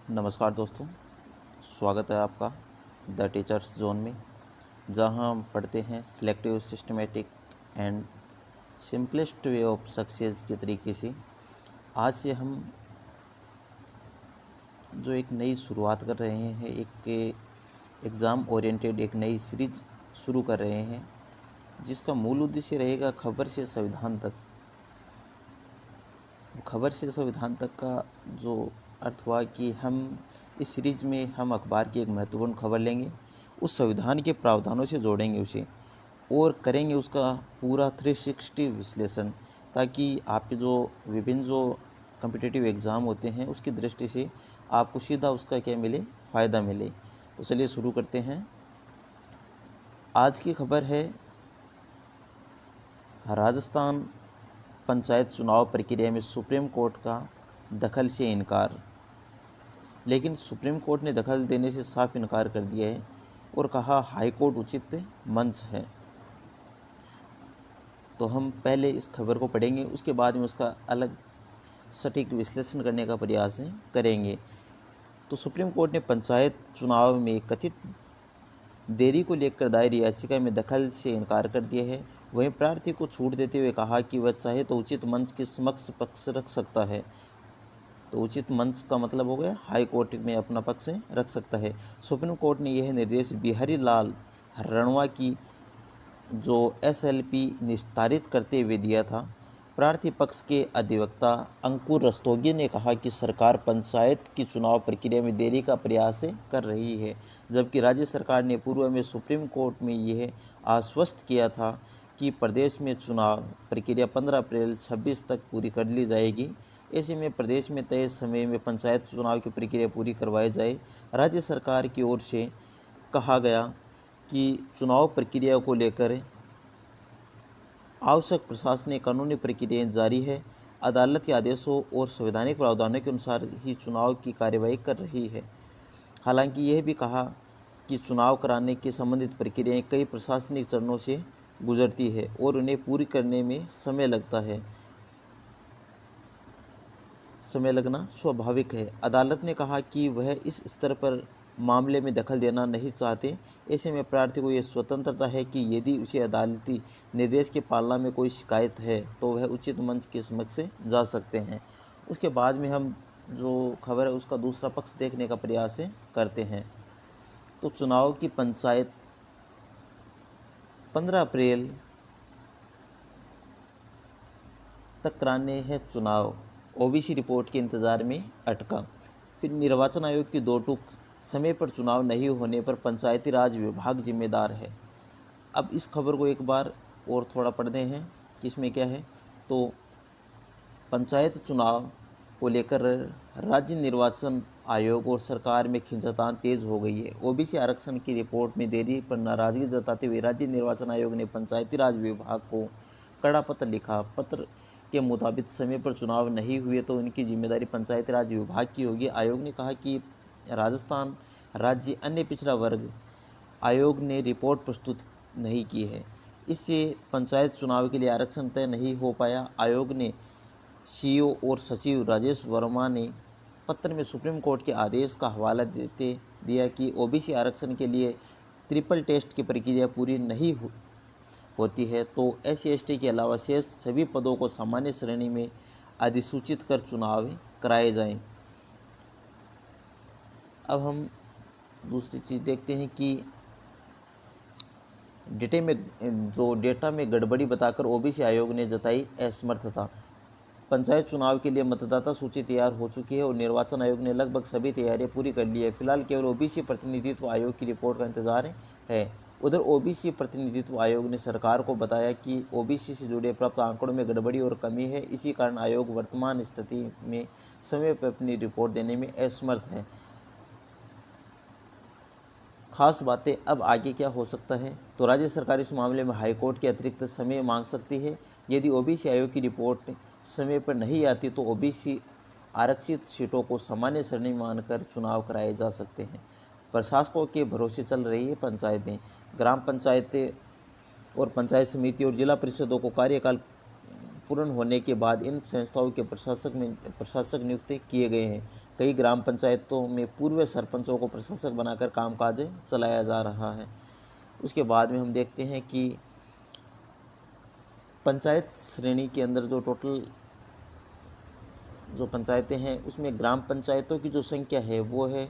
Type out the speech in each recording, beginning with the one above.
नमस्कार दोस्तों, स्वागत है आपका द टीचर्स जोन में, जहां हम पढ़ते हैं selective systematic and simplest way of success के तरीके से। आज से हम जो एक नई शुरुआत कर रहे हैं, एक एग्ज़ाम ओरिएंटेड एक नई सीरीज शुरू कर रहे हैं, जिसका मूल उद्देश्य रहेगा खबर से संविधान तक। खबर से संविधान तक का जो अर्थ हुआ कि हम इस सीरीज में हम अखबार की एक महत्वपूर्ण खबर लेंगे, उस संविधान के प्रावधानों से जोड़ेंगे उसे और करेंगे उसका पूरा 360 विश्लेषण, ताकि आपके जो विभिन्न जो कम्पिटिटिव एग्ज़ाम होते हैं उसकी दृष्टि से आपको सीधा उसका क्या मिले, फ़ायदा मिले। तो चलिए शुरू करते हैं। आज की खबर है राजस्थान पंचायत चुनाव प्रक्रिया में सुप्रीम कोर्ट का दखल से इनकार। लेकिन सुप्रीम कोर्ट ने दखल देने से साफ इनकार कर दिया है और कहा हाई कोर्ट उचित मंच है। तो हम पहले इस खबर को पढ़ेंगे, उसके बाद में उसका अलग सटीक विश्लेषण करने का प्रयास करेंगे। तो सुप्रीम कोर्ट ने पंचायत चुनाव में कथित देरी को लेकर दायर याचिका में दखल से इनकार कर दिया है। वहीं प्रार्थी को छूट देते हुए कहा कि वह चाहे तो उचित मंच के समक्ष पक्ष रख सकता है। तो उचित मंच का मतलब हो गया हाई कोर्ट में अपना पक्ष रख सकता है। सुप्रीम कोर्ट ने यह निर्देश बिहारी लाल रणवा की जो एसएलपी निस्तारित करते हुए दिया था। प्रार्थी पक्ष के अधिवक्ता अंकुर रस्तोगी ने कहा कि सरकार पंचायत की चुनाव प्रक्रिया में देरी का प्रयास कर रही है, जबकि राज्य सरकार ने पूर्व में सुप्रीम कोर्ट में यह आश्वस्त किया था कि प्रदेश में चुनाव प्रक्रिया 15 अप्रैल 26 तक पूरी कर ली जाएगी। ऐसे में प्रदेश में तय समय में पंचायत चुनाव की प्रक्रिया पूरी करवाई जाए। राज्य सरकार की ओर से कहा गया कि चुनाव प्रक्रिया को लेकर आवश्यक प्रशासनिक कानूनी प्रक्रियाएं जारी है। अदालत के आदेशों और संवैधानिक प्रावधानों के अनुसार ही चुनाव की कार्यवाही कर रही है। हालांकि यह भी कहा कि चुनाव कराने की संबंधित प्रक्रियाएं कई प्रशासनिक चरणों से गुजरती है और उन्हें पूरी करने में समय लगता है। समय लगना स्वाभाविक है। अदालत ने कहा कि वह इस स्तर पर मामले में दखल देना नहीं चाहते। ऐसे में प्रार्थी को यह स्वतंत्रता है कि यदि उसे अदालती निर्देश की पालना में कोई शिकायत है तो वह उचित मंच के समक्ष जा सकते हैं। उसके बाद में हम जो खबर है उसका दूसरा पक्ष देखने का प्रयास करते हैं। तो चुनाव की पंचायत 15 अप्रैल तक कराने हैं चुनाव। ओबीसी रिपोर्ट के इंतज़ार में अटका। फिर निर्वाचन आयोग की दो टूक समय पर चुनाव नहीं होने पर पंचायती राज विभाग जिम्मेदार है। अब इस खबर को एक बार और थोड़ा पढ़ते हैं कि इसमें क्या है। तो पंचायत चुनाव को लेकर राज्य निर्वाचन आयोग और सरकार में खींचातान तेज हो गई है। ओबीसी आरक्षण की रिपोर्ट में देरी पर नाराजगी जताते हुए राज्य निर्वाचन आयोग ने पंचायती राज विभाग को कड़ा पत्र लिखा। पत्र के मुताबिक समय पर चुनाव नहीं हुए तो इनकी जिम्मेदारी पंचायती राज विभाग की होगी। आयोग ने कहा कि राजस्थान राज्य अन्य पिछड़ा वर्ग आयोग ने रिपोर्ट प्रस्तुत नहीं की है, इससे पंचायत चुनाव के लिए आरक्षण तय नहीं हो पाया। आयोग ने सीईओ और सचिव राजेश वर्मा ने पत्र में सुप्रीम कोर्ट के आदेश का हवाला देते दिया कि ओबीसी आरक्षण के लिए ट्रिपल टेस्ट की प्रक्रिया पूरी नहीं होती है तो SC/ST के अलावा शेष सभी पदों को सामान्य श्रेणी में अधिसूचित कर चुनाव कराए जाएं। अब हम दूसरी चीज़ देखते हैं कि डेटा में गड़बड़ी बताकर ओबीसी आयोग ने जताई असमर्थता। पंचायत चुनाव के लिए मतदाता सूची तैयार हो चुकी है और निर्वाचन आयोग ने लगभग सभी तैयारियां पूरी कर ली है। फिलहाल केवल ओबीसी प्रतिनिधित्व आयोग की रिपोर्ट का इंतजार है। उधर ओबीसी प्रतिनिधित्व आयोग ने सरकार को बताया कि ओबीसी से जुड़े प्राप्त आंकड़ों में गड़बड़ी और कमी है। इसी कारण आयोग वर्तमान स्थिति में समय पर अपनी रिपोर्ट देने में असमर्थ है। खास बातें अब आगे क्या हो सकता है। तो राज्य सरकार इस मामले में हाईकोर्ट के अतिरिक्त समय मांग सकती है। यदि ओबीसी आयोग की रिपोर्ट समय पर नहीं आती तो ओबीसी आरक्षित सीटों को सामान्य श्रेणी मानकर चुनाव कराए जा सकते हैं। प्रशासकों के भरोसे चल रही है पंचायतें। ग्राम पंचायतें और पंचायत समिति और जिला परिषदों को कार्यकाल पूर्ण होने के बाद इन संस्थाओं के प्रशासक नियुक्त किए गए हैं। कई ग्राम पंचायतों में पूर्व सरपंचों को प्रशासक बनाकर कामकाज चलाया जा रहा है। उसके बाद में हम देखते हैं कि पंचायत श्रेणी के अंदर जो टोटल जो पंचायतें हैं उसमें ग्राम पंचायतों की जो संख्या है वो है,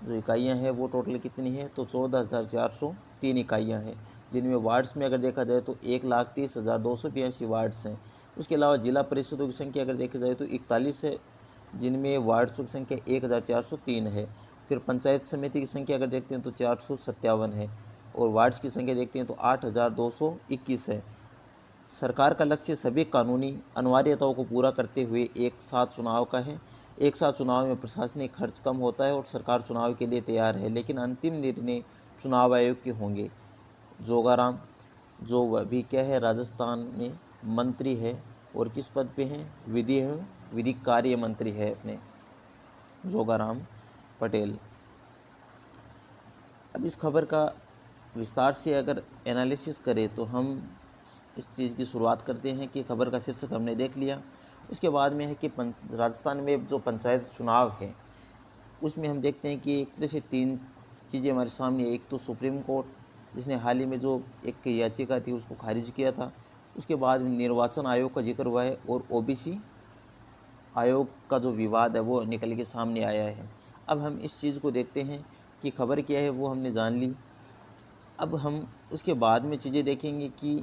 जो इकाइयाँ हैं वो टोटल कितनी है, तो 14,403 इकाइयाँ हैं, जिनमें वार्ड्स में अगर देखा जाए तो 1,30,282 वार्ड्स हैं। उसके अलावा जिला परिषदों की संख्या अगर देखी जाए तो 41 है, जिनमें वार्ड्सों की संख्या 1,403 है। फिर पंचायत समिति की संख्या अगर देखते हैं तो 457 है, और वार्ड्स की संख्या देखते हैं तो 8,221 है। सरकार का लक्ष्य सभी कानूनी अनिवार्यताओं को पूरा करते हुए एक साथ चुनाव का है। एक साथ चुनाव में प्रशासनिक खर्च कम होता है और सरकार चुनाव के लिए तैयार है, लेकिन अंतिम निर्णय चुनाव आयोग के होंगे। जोगाराम जो अभी क्या है, राजस्थान में मंत्री है और किस पद पे हैं, विधिक कार्य मंत्री है अपने जोगाराम पटेल। अब इस खबर का विस्तार से अगर एनालिसिस करें तो हम इस चीज़ की शुरुआत करते हैं कि खबर का शीर्षक हमने देख लिया। उसके बाद में है कि राजस्थान में जो पंचायत चुनाव है उसमें हम देखते हैं कि एक तरह से 3 चीज़ें हमारे सामने। एक तो सुप्रीम कोर्ट जिसने हाल ही में जो एक याचिका थी उसको खारिज किया था। उसके बाद निर्वाचन आयोग का जिक्र हुआ है, और ओबीसी आयोग का जो विवाद है वो निकल के सामने आया है। अब हम इस चीज़ को देखते हैं कि खबर क्या है वो हमने जान ली। अब हम उसके बाद में चीज़ें देखेंगे कि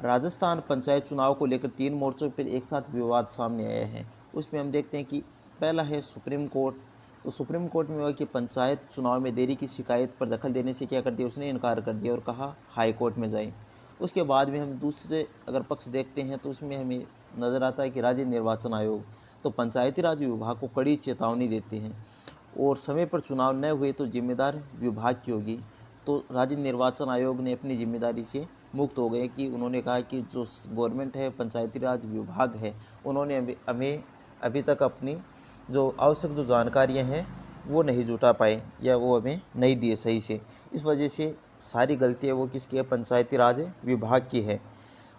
राजस्थान पंचायत चुनाव को लेकर 3 मोर्चों पर एक साथ विवाद सामने आया है। उसमें हम देखते हैं कि पहला है सुप्रीम कोर्ट। तो सुप्रीम कोर्ट में हुआ कि पंचायत चुनाव में देरी की शिकायत पर दखल देने से क्या कर दिया, उसने इनकार कर दिया और कहा हाई कोर्ट में जाएं। उसके बाद में हम दूसरे अगर पक्ष देखते हैं तो उसमें हमें नज़र आता है कि राज्य निर्वाचन आयोग तो पंचायती राज विभाग को कड़ी चेतावनी देते हैं, और समय पर चुनाव न हुए तो जिम्मेदार विभाग की होगी। तो राज्य निर्वाचन आयोग ने अपनी जिम्मेदारी से मुक्त हो गए कि उन्होंने कहा कि जो गवर्नमेंट है, पंचायती राज विभाग है, उन्होंने हमें अभी तक अपनी जो आवश्यक जो जानकारियां हैं वो नहीं जुटा पाए, या वो हमें नहीं दिए सही से। इस वजह से सारी गलतियां वो किसकी है, पंचायती राज विभाग की है।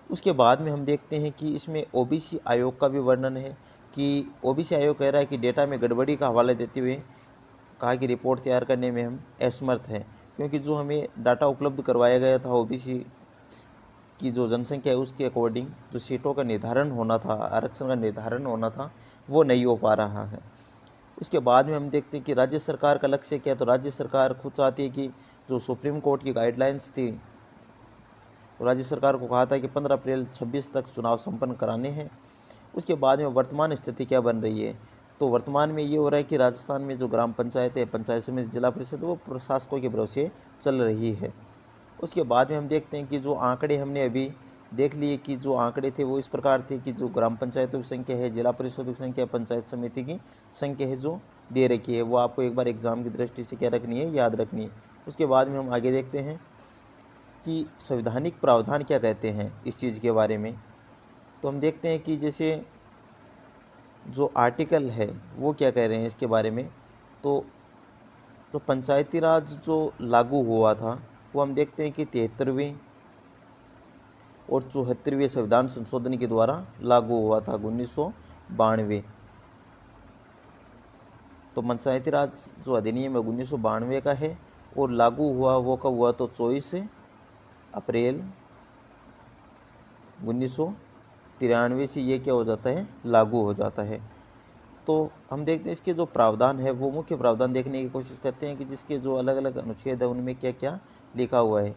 उसके बाद में हम देखते हैं कि इसमें ओबीसी आयोग का भी वर्णन है कि ओबीसी आयोग कह रहा है कि डेटा में गड़बड़ी का हवाला देते हुए कहा कि रिपोर्ट तैयार करने में हम असमर्थ हैं, क्योंकि जो हमें डाटा उपलब्ध करवाया गया था ओबीसी की जो जनसंख्या है उसके अकॉर्डिंग जो सीटों का निर्धारण होना था, आरक्षण का निर्धारण होना था, वो नहीं हो पा रहा है। उसके बाद में हम देखते हैं कि राज्य सरकार का लक्ष्य क्या है। तो राज्य सरकार खुद चाहती है कि जो सुप्रीम कोर्ट की गाइडलाइंस थी, तो राज्य सरकार को कहा था कि 15 अप्रैल 26 तक चुनाव संपन्न कराने हैं। उसके बाद में वर्तमान स्थिति क्या बन रही है, तो वर्तमान में ये हो रहा है कि राजस्थान में जो ग्राम पंचायत है, पंचायत समिति, जिला परिषद, वो प्रशासकों के भरोसे चल रही है। उसके बाद में हम देखते हैं कि जो आंकड़े हमने अभी देख लिए कि जो आंकड़े थे वो इस प्रकार थे कि जो ग्राम पंचायतों की संख्या है, जिला परिषदों की संख्या, पंचायत समिति की संख्या है जो दे रखी है, वो आपको एक बार एग्ज़ाम की दृष्टि से क्या रखनी है, याद रखनी है। उसके बाद में हम आगे देखते हैं कि संवैधानिक प्रावधान क्या कहते हैं इस चीज़ के बारे में। तो हम देखते हैं कि जैसे जो आर्टिकल है वो क्या कह रहे हैं इसके बारे में। तो पंचायती राज जो लागू हुआ था वो हम देखते हैं कि 73वें और 74वें संविधान संशोधन के द्वारा लागू हुआ था 1992। तो पंचायती राज जो अधिनियम है 1992 का है, और लागू हुआ वो कब हुआ, तो 24 अप्रैल 1993 से ये क्या हो जाता है, लागू हो जाता है। तो हम देखते हैं इसके जो प्रावधान है वो मुख्य प्रावधान देखने की कोशिश करते हैं कि जिसके जो अलग अलग अनुच्छेद है उनमें क्या क्या लिखा हुआ है,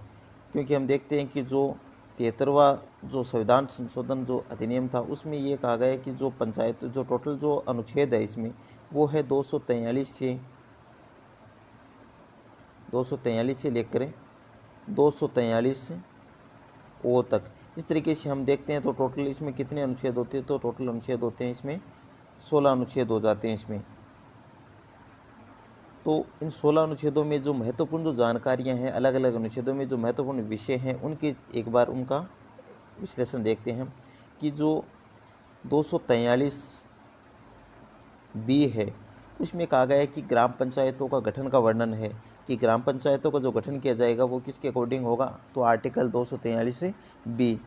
क्योंकि हम देखते हैं कि जो 73वां जो संविधान संशोधन जो अधिनियम था उसमें ये कहा गया है कि जो पंचायत जो टोटल जो अनुच्छेद है इसमें वो है 243 से लेकर 243 ओ तक। इस तरीके से हम देखते हैं तो टोटल इसमें कितने अनुच्छेद होते हैं, तो टोटल अनुच्छेद होते हैं इसमें 16 अनुच्छेद हो जाते हैं इसमें। तो इन 16 अनुच्छेदों में जो महत्वपूर्ण जो जानकारियां हैं, अलग अलग अनुच्छेदों में जो महत्वपूर्ण विषय हैं उनके एक बार उनका विश्लेषण देखते हैं कि जो 243 बी है उसमें कहा गया है कि ग्राम पंचायतों का गठन का वर्णन है कि ग्राम पंचायतों का जो गठन किया जाएगा वो किसके अकॉर्डिंग होगा, तो आर्टिकल 243 बी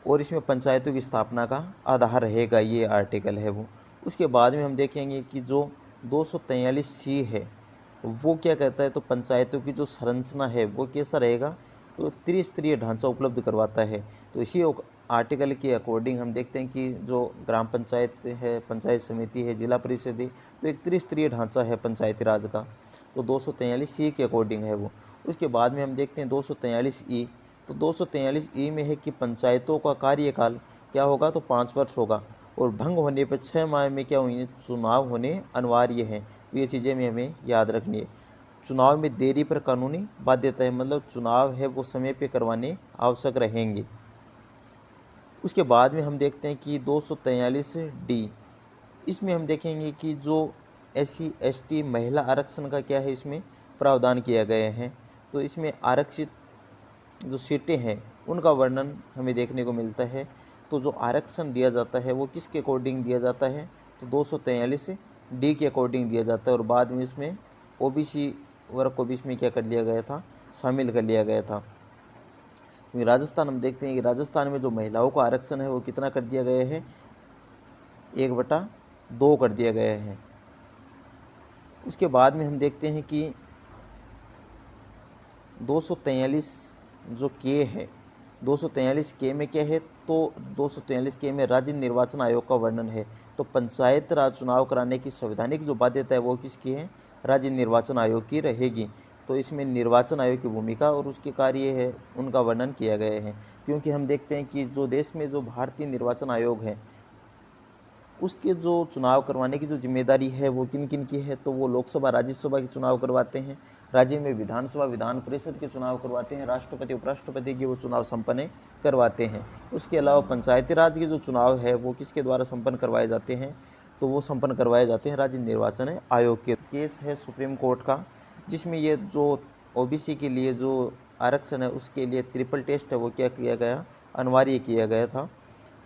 और इसमें पंचायतों की स्थापना का आधार रहेगा, ये आर्टिकल है वो। उसके बाद में हम देखेंगे कि जो 243C है वो क्या कहता है, तो पंचायतों की जो संरचना है वो कैसा रहेगा, तो त्रिस्तरीय ढांचा उपलब्ध करवाता है। तो इसी आर्टिकल के अकॉर्डिंग हम देखते हैं कि जो ग्राम पंचायत है, पंचायत समिति है, जिला परिषद है, तो एक त्रिस्तरीय ढांचा है पंचायती राज का, तो 243C के अकॉर्डिंग है वो। उसके बाद में हम देखते हैं 243E, तो 243E में है कि पंचायतों का कार्यकाल क्या होगा, तो 5 वर्ष होगा, और भंग होने पर 6 माह में क्या हुई, चुनाव होने अनिवार्य है। तो ये चीज़ें में हमें याद रखनी है। चुनाव में देरी पर कानूनी बाध्यता है, मतलब चुनाव है वो समय पे करवाने आवश्यक रहेंगे। उसके बाद में हम देखते हैं कि 243D, इसमें हम देखेंगे कि जो SC/ST महिला आरक्षण का क्या है, इसमें प्रावधान किया गए हैं। तो इसमें आरक्षित जो सीटें हैं उनका वर्णन हमें देखने को मिलता है। तो जो आरक्षण दिया जाता है वो किसके अकॉर्डिंग दिया जाता है, तो 243D के अकॉर्डिंग दिया जाता है, और बाद में इसमें OBC वर्ग को भी इसमें क्या कर लिया गया था, शामिल कर लिया गया था। क्योंकि राजस्थान हम देखते हैं कि राजस्थान में जो महिलाओं का आरक्षण है वो कितना कर दिया गया है, 1/2 कर दिया गया है। उसके बाद में हम देखते हैं कि 243 जो के है, 243K में क्या है, तो 243K में राज्य निर्वाचन आयोग का वर्णन है। तो पंचायत राज चुनाव कराने की संवैधानिक जो बाध्यता है वो किसकी है, राज्य निर्वाचन आयोग की रहेगी। तो इसमें निर्वाचन आयोग की भूमिका और उसके कार्य है उनका वर्णन किया गया है। क्योंकि हम देखते हैं कि जो देश में जो भारतीय निर्वाचन आयोग है उसके जो चुनाव करवाने की जो जिम्मेदारी है वो किन किन की है, तो वो लोकसभा राज्यसभा के चुनाव करवाते हैं, राज्य में विधानसभा विधान परिषद के चुनाव करवाते हैं, राष्ट्रपति उपराष्ट्रपति के वो चुनाव संपन्न करवाते हैं। उसके अलावा पंचायती राज के जो चुनाव है वो किसके द्वारा संपन्न करवाए जाते हैं, तो वो संपन्न करवाए जाते हैं राज्य निर्वाचन आयोग के। केस है सुप्रीम कोर्ट का, जिसमें ये जो OBC के लिए जो आरक्षण है उसके लिए ट्रिपल टेस्ट है वो क्या किया गया, अनिवार्य किया गया था।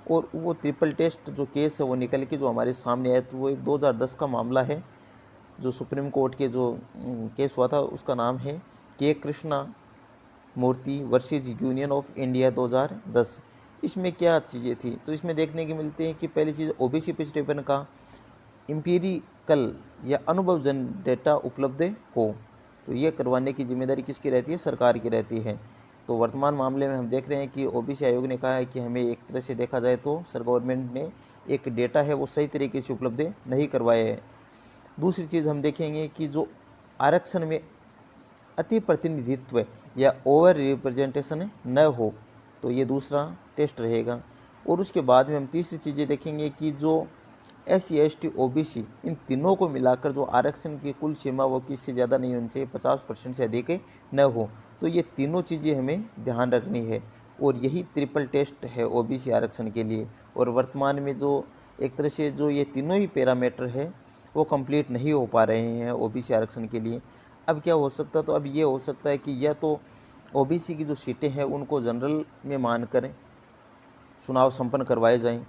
और वो ट्रिपल टेस्ट जो केस है वो निकल के जो हमारे सामने आया, तो वो एक 2010 का मामला है। जो सुप्रीम कोर्ट के जो केस हुआ था उसका नाम है के कृष्णा मूर्ति वर्सेज यूनियन ऑफ इंडिया 2010। इसमें क्या चीज़ें थी, तो इसमें देखने के मिलते हैं कि पहली चीज़ OBC पिछड़ेपन का एम्पिरिकल या अनुभवजन्य डेटा उपलब्ध हो, तो ये करवाने की जिम्मेदारी किसकी रहती है, सरकार की रहती है। तो वर्तमान मामले में हम देख रहे हैं कि OBC आयोग ने कहा है कि हमें एक तरह से देखा जाए तो सर गवर्नमेंट ने एक डेटा है वो सही तरीके से उपलब्ध नहीं करवाया है। दूसरी चीज़ हम देखेंगे कि जो आरक्षण में अति प्रतिनिधित्व या ओवर रिप्रेजेंटेशन न हो, तो ये दूसरा टेस्ट रहेगा। और उसके बाद में हम तीसरी चीज़ें देखेंगे कि जो SC/ST OBC इन तीनों को मिलाकर जो आरक्षण की कुल सीमा वो किससे ज़्यादा नहीं होनी चाहिए, 50% से अधिक न हो। तो ये तीनों चीज़ें हमें ध्यान रखनी है, और यही ट्रिपल टेस्ट है OBC आरक्षण के लिए। और वर्तमान में जो एक तरह से जो ये तीनों ही पैरामीटर है वो कंप्लीट नहीं हो पा रहे हैं OBC आरक्षण के लिए। अब क्या हो सकता है, तो अब ये हो सकता है कि या तो OBC की जो सीटें हैं उनको जनरल में मानकर चुनाव संपन्न करवाए जाएं,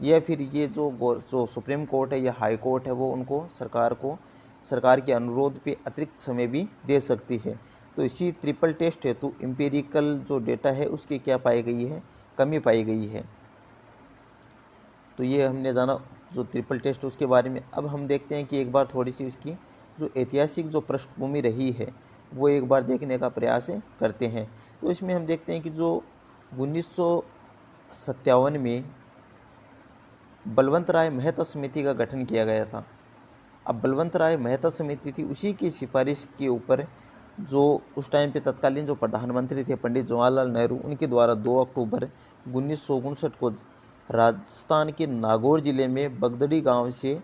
या फिर ये जो सुप्रीम कोर्ट है या हाई कोर्ट है वो उनको सरकार के अनुरोध पे अतिरिक्त समय भी दे सकती है। तो इसी ट्रिपल टेस्ट हेतु एम्पिरिकल जो डेटा है उसकी क्या पाई गई है, कमी पाई गई है। तो ये हमने जाना जो ट्रिपल टेस्ट उसके बारे में। अब हम देखते हैं कि एक बार थोड़ी सी इसकी जो ऐतिहासिक जो पृष्ठभूमि रही है वो एक बार देखने का प्रयास करते हैं। तो इसमें हम देखते हैं कि जो 1957 में बलवंत राय मेहता समिति का गठन किया गया था। अब बलवंत राय मेहता समिति थी, उसी की सिफारिश के ऊपर जो उस टाइम पे तत्कालीन जो प्रधानमंत्री थे पंडित जवाहरलाल नेहरू, उनके द्वारा 2 अक्टूबर 1959 को राजस्थान के नागौर जिले में बगदड़ी गांव से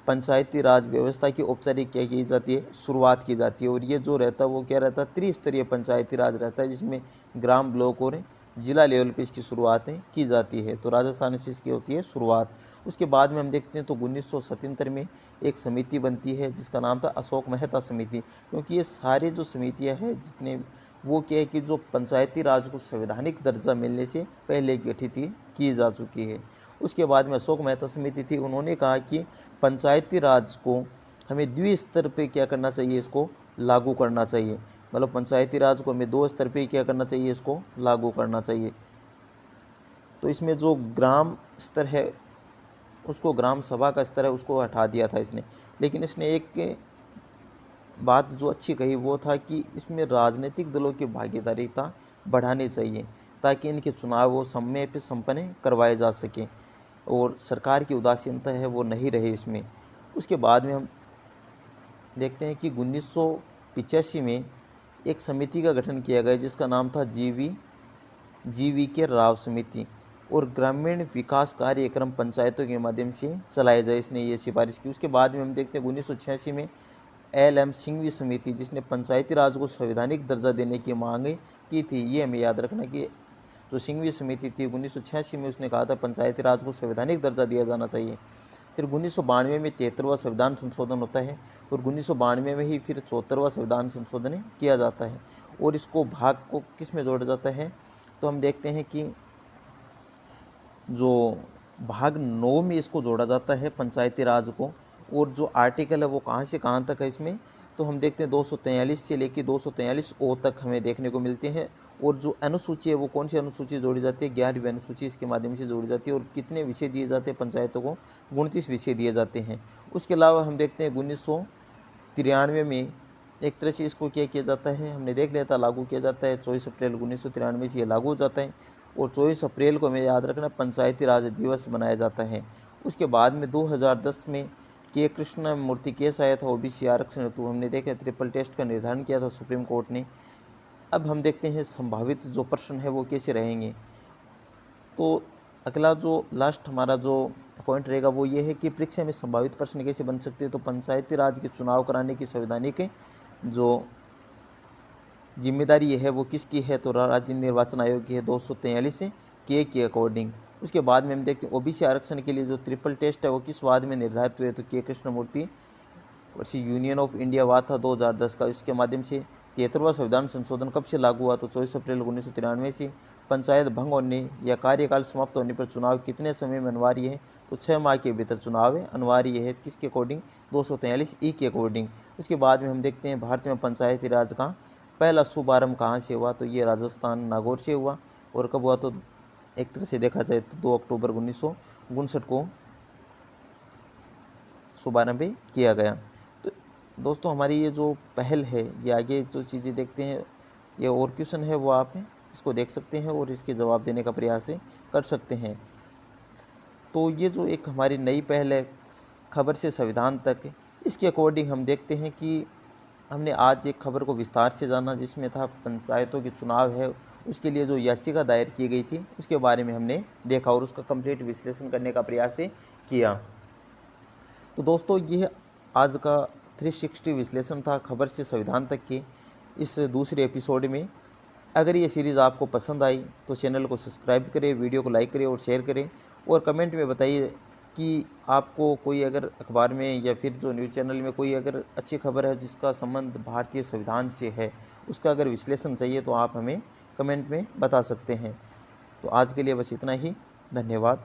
पंचायती राज व्यवस्था की औपचारिक क्या की जाती है, शुरुआत की जाती है। और ये जो रहता है वो क्या रहता है, त्रिस्तरीय पंचायती राज रहता है, जिसमें ग्राम, ब्लॉक और जिला लेवल पे इसकी शुरुआतें की जाती है। तो राजस्थान से इसकी होती है शुरुआत। उसके बाद में हम देखते हैं तो 1977 में एक समिति बनती है जिसका नाम था अशोक मेहता समिति। क्योंकि ये सारी जो समितियां हैं जितने वो क्या है कि जो पंचायती राज को संवैधानिक दर्जा मिलने से पहले गठित की जा चुकी है। उसके बाद में अशोक मेहता समिति थी, उन्होंने कहा कि पंचायती राज को हमें द्विस्तर पे क्या करना चाहिए, इसको लागू करना चाहिए। मतलब पंचायती राज को हमें 2 स्तर पे क्या करना चाहिए, इसको लागू करना चाहिए। तो इसमें जो ग्राम स्तर है उसको, ग्राम सभा का स्तर है उसको हटा दिया था इसने। लेकिन इसने एक बात जो अच्छी कही वो था कि इसमें राजनीतिक दलों की भागीदारिता बढ़ानी चाहिए ताकि इनके चुनाव वो समय पर संपन्न करवाए जा सकें और सरकार की उदासीनता है वो नहीं रहे इसमें। उसके बाद में हम देखते हैं कि 1985 में एक समिति का गठन किया गया जिसका नाम था GV के राव समिति, और ग्रामीण विकास कार्यक्रम पंचायतों के माध्यम से चलाए जाए, इसने ये सिफारिश की। उसके बाद में हम देखते हैं 1986 में LM सिंघवी समिति जिसने पंचायती राज को संवैधानिक दर्जा देने की मांग की थी। ये हमें याद रखना कि जो सिंघवी समिति थी 1986 में उसने कहा था पंचायती राज को संवैधानिक दर्जा दिया जाना चाहिए। फिर 1992 में 73वां संविधान संशोधन होता है और 1992 में ही फिर 74वां संविधान संशोधन किया जाता है और इसको भाग को किस में जोड़ा जाता है, तो हम देखते हैं कि जो भाग 9 में इसको जोड़ा जाता है पंचायती राज को। और जो आर्टिकल है वो कहाँ से कहाँ तक है इसमें, तो हम देखते हैं 243 से लेकर 243 तक हमें देखने को मिलते हैं। और जो अनुसूची है वो कौन सी अनुसूची जोड़ी जाती है, 11वीं अनुसूची इसके माध्यम से जोड़ी जाती है। और कितने विषय दिए जाते हैं पंचायतों को, 29 विषय दिए जाते हैं। उसके अलावा हम देखते हैं 1993 में एक तरह से इसको क्या किया जाता है, हमने देख लिया था, लागू किया जाता है 24 अप्रैल 1993 से ये लागू हो जाता है। और 24 अप्रैल को हमें याद रखना पंचायती राज दिवस मनाया जाता है। उसके बाद में 2010 में के कृष्ण मूर्ति केस आया था OBC आरक्षण हेतु, हमने देखा ट्रिपल टेस्ट का निर्धारण किया था सुप्रीम कोर्ट ने। अब हम देखते हैं संभावित जो प्रश्न है वो कैसे रहेंगे। तो अगला जो लास्ट हमारा जो पॉइंट रहेगा वो ये है कि परीक्षा में संभावित प्रश्न कैसे बन सकते हैं। तो पंचायती राज के चुनाव कराने की संवैधानिक जो जिम्मेदारी है वो किसकी है, तो राज्य निर्वाचन आयोग की है 243 के अकॉर्डिंग। उसके बाद में हम देखते हैं OBC आरक्षण के लिए जो ट्रिपल टेस्ट है वो किस वाद में निर्धारित हुए, तो के कृष्णमूर्ति वर्ष यूनियन ऑफ इंडिया वाद था 2010 का। इसके माध्यम से 73वां संविधान संशोधन कब से लागू हुआ, तो 24 अप्रैल 1993 से। पंचायत भंग होने या कार्यकाल समाप्त होने पर चुनाव कितने समय में अनिवार्य है, तो 6 माह के भीतर चुनाव अनिवार्य है, किसके अकॉर्डिंग, 243 के अकॉर्डिंग। उसके बाद में हम देखते हैं भारत में पंचायती राज का पहला शुभारंभ कहाँ से हुआ, तो ये राजस्थान नागौर से हुआ। और कब हुआ, तो एक तरह से देखा जाए तो 2 अक्टूबर 1959 को शुभारंभ किया गया। तो दोस्तों हमारी ये जो पहल है ये आगे जो चीज़ें देखते हैं, ये और क्वेश्चन है वो आप इसको देख सकते हैं और इसके जवाब देने का प्रयास कर सकते हैं। तो ये जो एक हमारी नई पहल है खबर से संविधान तक, इसके अकॉर्डिंग हम देखते हैं कि हमने आज एक खबर को विस्तार से जाना जिसमें था पंचायतों के चुनाव है उसके लिए जो याचिका दायर की गई थी उसके बारे में हमने देखा और उसका कंप्लीट विश्लेषण करने का प्रयास किया। तो दोस्तों ये आज का 360 विश्लेषण था खबर से संविधान तक के इस दूसरे एपिसोड में। अगर ये सीरीज़ आपको पसंद आई तो चैनल को सब्सक्राइब करें, वीडियो को लाइक करें और शेयर करें और कमेंट में बताइए कि आपको कोई अगर अखबार में या फिर जो न्यूज़ चैनल में कोई अगर अच्छी खबर है जिसका संबंध भारतीय संविधान से है, उसका अगर विश्लेषण चाहिए तो आप हमें कमेंट में बता सकते हैं। तो आज के लिए बस इतना ही, धन्यवाद।